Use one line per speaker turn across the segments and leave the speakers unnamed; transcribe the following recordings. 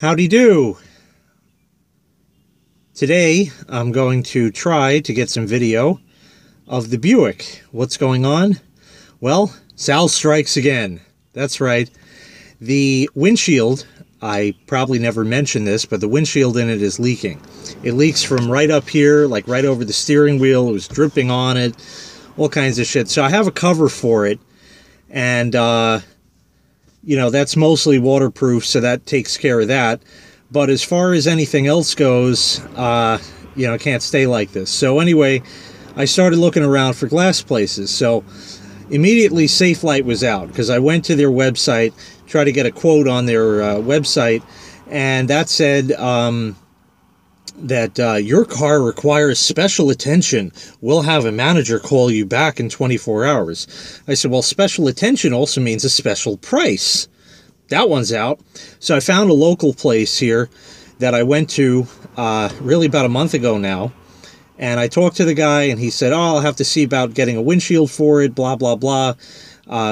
Howdy do. Today I'm going to try to get some video of the Buick. What's going on? Well, Sal strikes again. That's right. The windshield, I probably never mentioned this, but the windshield in it is leaking. It leaks from right up here, like right over the steering wheel. It was dripping on it, all kinds of shit. So I have a cover for it, and you know, that's mostly waterproof, so that takes care of that. But as far as anything else goes, you know, it can't stay like this. So anyway, I started looking around for glass places. So immediately Safelite was out, because I went to their website, tried to get a quote on their website, and that said that your car requires special attention. We'll have a manager call you back in 24 hours. I said, well, special attention also means a special price. That one's out. So I found a local place here that I went to really about a month ago now. And I talked to the guy, and he said, oh, I'll have to see about getting a windshield for it, blah, blah, blah.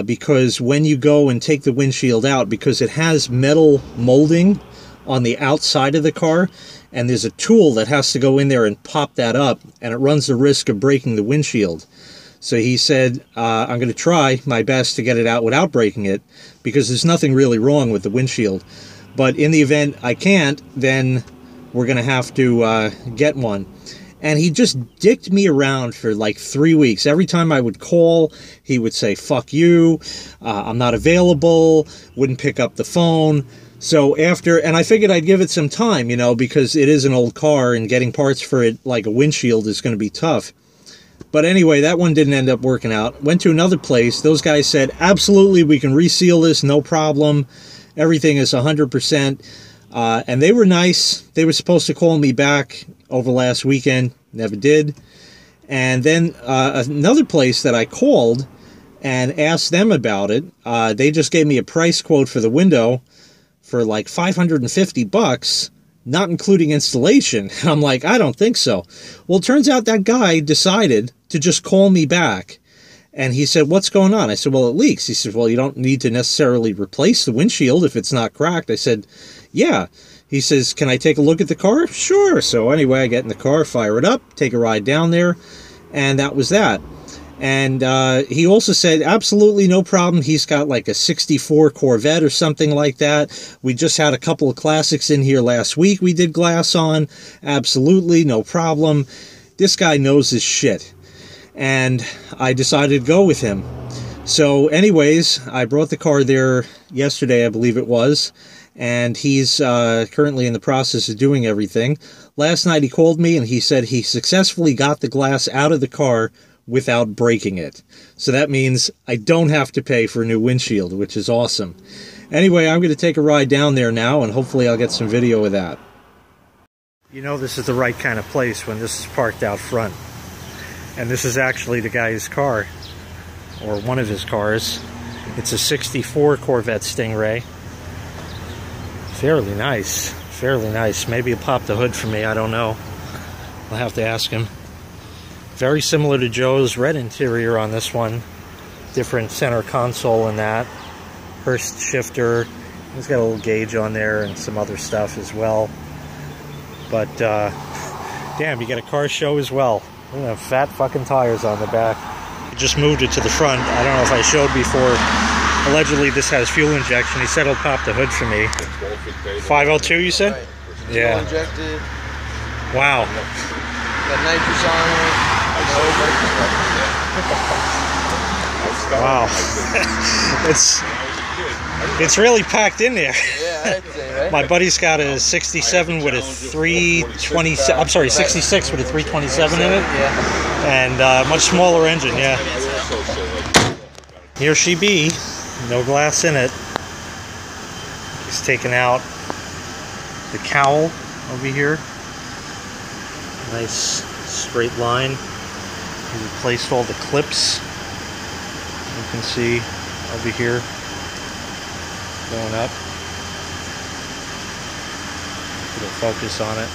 Because when you go and take the windshield out, because it has metal molding on the outside of the car, and there's a tool that has to go in there and pop that up, and it runs the risk of breaking the windshield. So he said, I'm going to try my best to get it out without breaking it, because there's nothing really wrong with the windshield. But in the event I can't, then we're going to have to get one. And he just dicked me around for like 3 weeks. Every time I would call, he would say, fuck you, I'm not available, wouldn't pick up the phone. So after, and I figured I'd give it some time, you know, because it is an old car and getting parts for it like a windshield is going to be tough. But anyway, that one didn't end up working out. Went to another place. Those guys said, absolutely, we can reseal this, no problem. Everything is 100%. And they were nice. They were supposed to call me back over last weekend. Never did. And then another place that I called and asked them about it, they just gave me a price quote for the window for like $550, not including installation. And I'm like, I don't think so. Well, it turns out that guy decided to just call me back. And he said, what's going on? I said, well, it leaks. He said, well, you don't need to necessarily replace the windshield if it's not cracked. I said, yeah. He says, can I take a look at the car? Sure. So anyway, I get in the car, fire it up, take a ride down there, and that was that. And he also said, absolutely no problem. He's got like a 64 Corvette or something like that. We just had a couple of classics in here last week we did glass on. Absolutely no problem. This guy knows his shit. And I decided to go with him. So anyways, I brought the car there yesterday, I believe it was. And he's currently in the process of doing everything. Last night he called me and he said he successfully got the glass out of the car without breaking it. So that means I don't have to pay for a new windshield, which is awesome. Anyway, I'm going to take a ride down there now, and hopefully I'll get some video of that. You know this is the right kind of place when this is parked out front. And this is actually the guy's car, or one of his cars. It's a 64 Corvette Stingray. Fairly nice. Fairly nice. Maybe he'll pop the hood for me, I don't know. I'll have to ask him. Very similar to Joe's. Red interior on this one. Different center console in that. Hurst shifter. He's got a little gauge on there and some other stuff as well. But, damn, you get a car show as well. Look at them fat fucking tires on the back. He just moved it to the front. I don't know if I showed before. Allegedly, this has fuel injection. He said he'll pop the hood for me. 502, you said?
Right.
Yeah.
Fuel injected.
Wow.
Got nitrous on it.
Wow. It's really packed in there.
Yeah, I'd say, right?
My buddy's got a 67 with a 327, I'm sorry, 66 with a 327 in it.
Yeah.
And a much smaller engine, yeah. Here she be, no glass in it. He's taken out the cowl over here. Nice straight line. He replaced all the clips. You can see over here going up. Put a focus on it.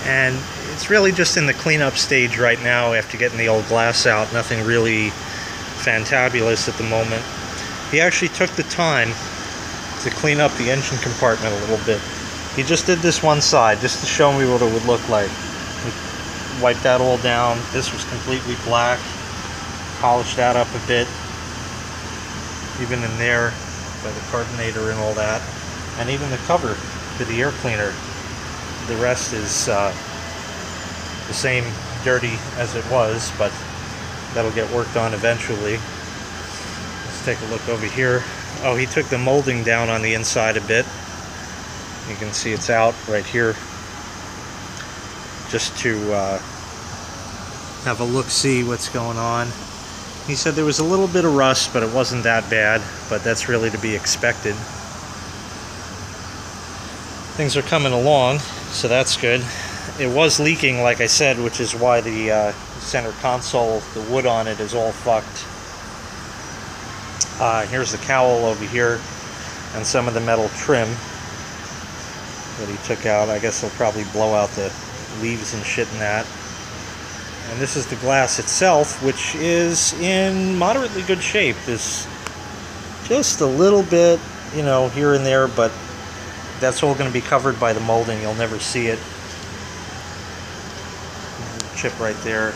And it's really just in the cleanup stage right now after getting the old glass out. Nothing really fantabulous at the moment. He actually took the time to clean up the engine compartment a little bit. He just did this one side just to show me what it would look like. He wiped that all down. This was completely black. Polished that up a bit. Even in there, by the carbonator and all that. And even the cover for the air cleaner. The rest is the same dirty as it was, but that'll get worked on eventually. Let's take a look over here. Oh, he took the molding down on the inside a bit. You can see it's out right here. Just to have a look, see what's going on. He said there was a little bit of rust, but it wasn't that bad, but that's really to be expected. Things are coming along, so that's good. It was leaking, like I said, which is why the center console, the wood on it, is all fucked. Here's the cowl over here, and some of the metal trim that he took out. I guess he'll probably blow out the leaves and shit in that. And this is the glass itself, which is in moderately good shape. There's just a little bit, you know, here and there, but that's all going to be covered by the molding. You'll never see it. Chip right there,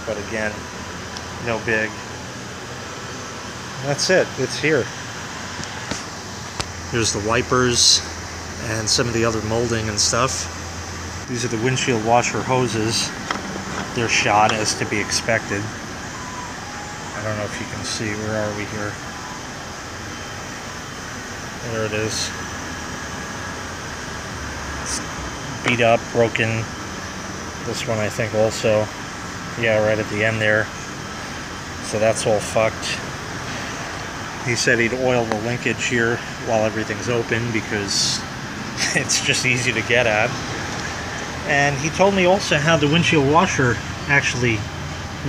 but again, no big. That's it. It's here. Here's the wipers and some of the other molding and stuff. These are the windshield washer hoses. They're shot as to be expected. I don't know if you can see. Where are we here? There it is. It's beat up, broken. This one I think also. Yeah, right at the end there. So that's all fucked. He said he'd oil the linkage here while everything's open because it's just easy to get at. And he told me also how the windshield washer actually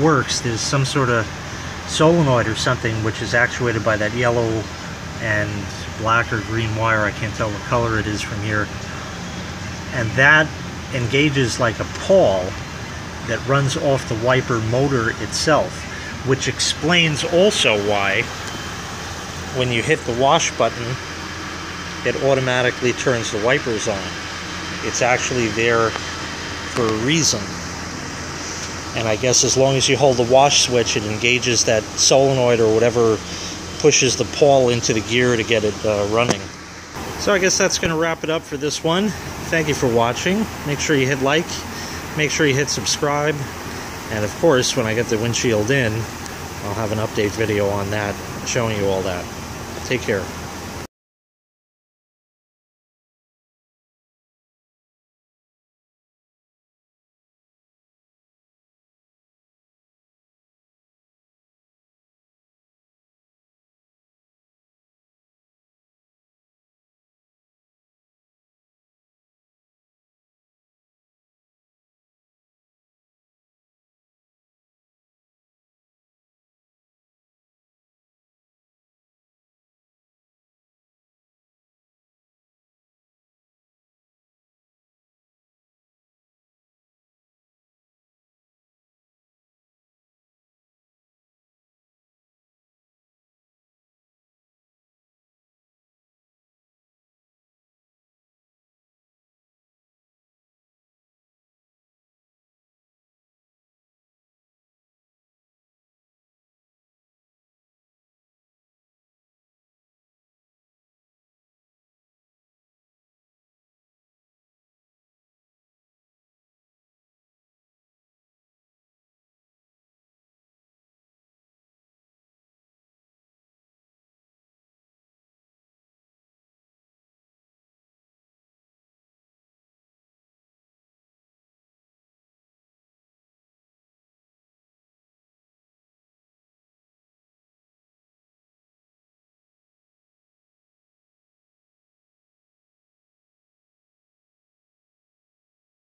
works. There's some sort of solenoid or something which is actuated by that yellow and black or green wire. I can't tell what color it is from here. And that engages like a pawl that runs off the wiper motor itself, which explains also why when you hit the wash button it automatically turns the wipers on. It's actually there for a reason. And I guess as long as you hold the wash switch, it engages that solenoid or whatever pushes the pawl into the gear to get it running. So I guess that's going to wrap it up for this one. Thank you for watching. Make sure you hit like, make sure you hit subscribe, and of course when I get the windshield in, I'll have an update video on that showing you all that. Take care.